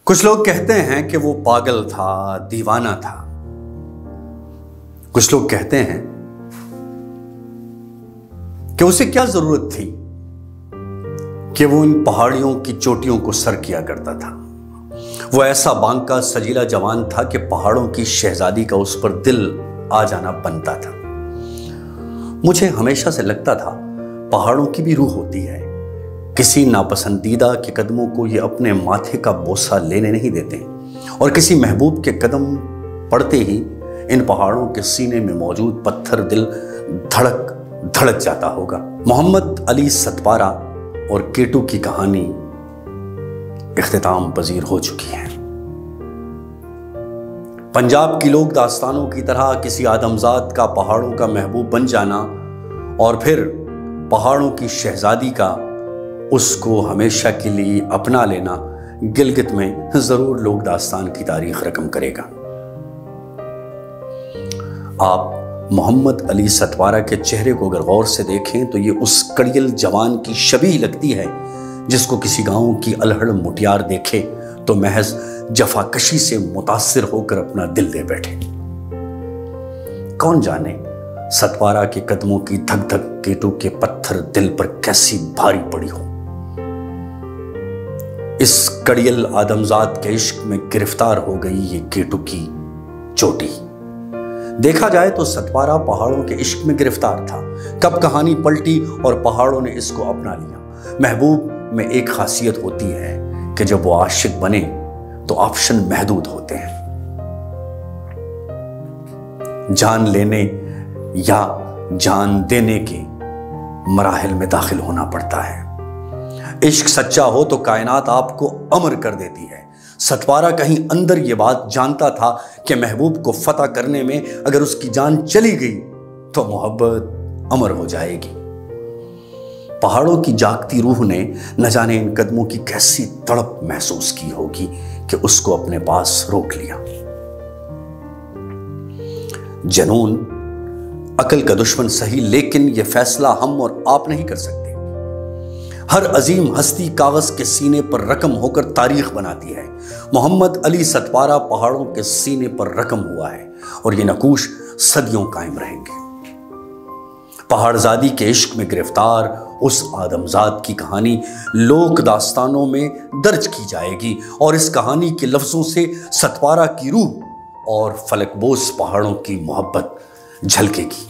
کچھ لوگ کہتے ہیں کہ وہ پاگل تھا، دیوانہ تھا۔ کچھ لوگ کہتے ہیں کہ اسے کیا ضرورت تھی کہ وہ ان پہاڑیوں کی چوٹیوں کو سر کیا کرتا تھا۔ وہ ایسا بانکا سجیلا جوان تھا کہ پہاڑوں کی شہزادی کا اس پر دل آ جانا بنتا تھا۔ مجھے ہمیشہ سے لگتا تھا پہاڑوں کی بھی روح ہوتی ہے، کسی ناپسندیدہ کے قدموں کو یہ اپنے ماتھے کا بوسہ لینے نہیں دیتے، اور کسی محبوب کے قدم پڑتے ہی ان پہاڑوں کے سینے میں موجود پتھر دل دھڑک جاتا ہوگا۔ محمد علی ستوارہ اور کیٹو کی کہانی اختتام پذیر ہو چکی ہے۔ پنجاب کی لوک داستانوں کی طرح کسی آدمزاد کا پہاڑوں کا محبوب بن جانا اور پھر پہاڑوں کی شہزادی کا اس کو ہمیشہ کے لیے اپنا لینا گلگت میں ضرور لوک داستان کی تاریخ رقم کرے گا۔ آپ محمد علی ستوارہ کے چہرے کو اگر غور سے دیکھیں تو یہ اس کڑیل جوان کی شبیہ لگتی ہے جس کو کسی گاؤں کی الہڑ مٹیار دیکھے تو محض جفاکشی سے متاثر ہو کر اپنا دل دے بیٹھے۔ کون جانے ستوارہ کے قدموں کی دھک دھک کیٹو کے پتھر دل پر کیسی بھاری پڑی ہو۔ اس کڑیل آدمزاد کے عشق میں گرفتار ہو گئی یہ کیٹو کی چوٹی۔ دیکھا جائے تو ستوارہ پہاڑوں کے عشق میں گرفتار تھا۔ کب کہانی پلٹی اور پہاڑوں نے اس کو اپنا لیا۔ محبوب میں ایک خاصیت ہوتی ہے کہ جب وہ عاشق بنے تو آپشن محدود ہوتے ہیں، جان لینے یا جان دینے کے مراحل میں داخل ہونا پڑتا ہے۔ عشق سچا ہو تو کائنات آپ کو امر کر دیتی ہے۔ ستوارہ کہیں اندر یہ بات جانتا تھا کہ محبوب کو فتح کرنے میں اگر اس کی جان چلی گئی تو محبت امر ہو جائے گی۔ پہاڑوں کی جاگتی روح نے نہ جانے ان قدموں کی کیسی تڑپ محسوس کی ہوگی کہ اس کو اپنے پاس روک لیا۔ جنون عقل کا دشمن صحیح، لیکن یہ فیصلہ ہم اور آپ نہیں کر سکتے۔ ہر عظیم ہستی کاغذ کے سینے پر رقم ہو کر تاریخ بناتی ہے۔ محمد علی ستوارہ پہاڑوں کے سینے پر رقم ہوا ہے اور یہ نقوش صدیوں قائم رہیں گے۔ پہاڑ زادی کے عشق میں گرفتار اس آدمزاد کی کہانی لوک داستانوں میں درج کی جائے گی اور اس کہانی کے لفظوں سے ستوارہ کی روح اور فلک بوس پہاڑوں کی محبت جھلکے گی۔